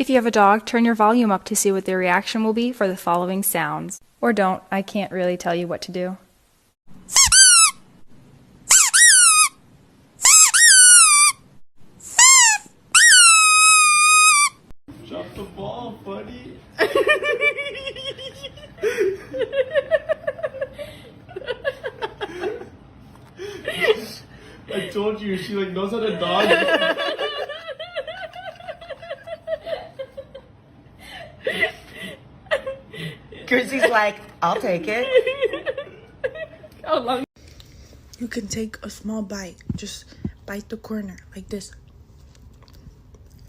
If you have a dog, turn your volume up to see what their reaction will be for the following sounds. Or don't, I can't really tell you what to do. Drop the ball, buddy. I told you, she like knows how to dodge. Chrissy's like, I'll take it. You can take a small bite. Just bite the corner like this.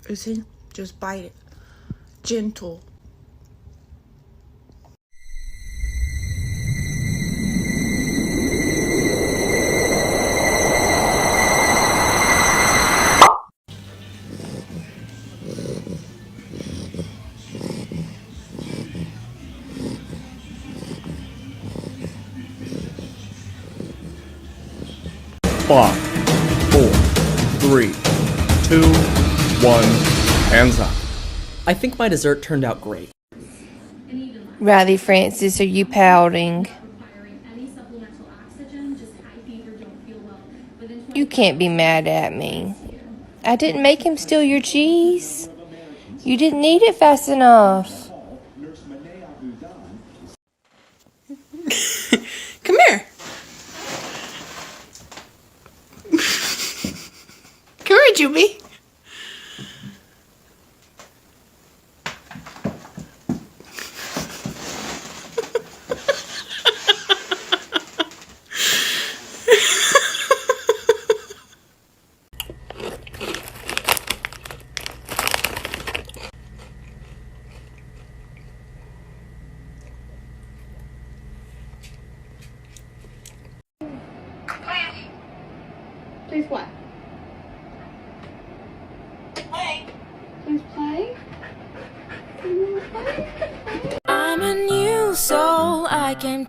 You see? Just bite it. Gentle. Five, 4, 3, 2, 1, hands up. I think my dessert turned out great. Riley Francis, are you pouting? You can't be mad at me. I didn't make him steal your cheese. You didn't eat it fast enough. Come here. Come here, Juby. Please what? Play. Please play. I'm a new soul, I can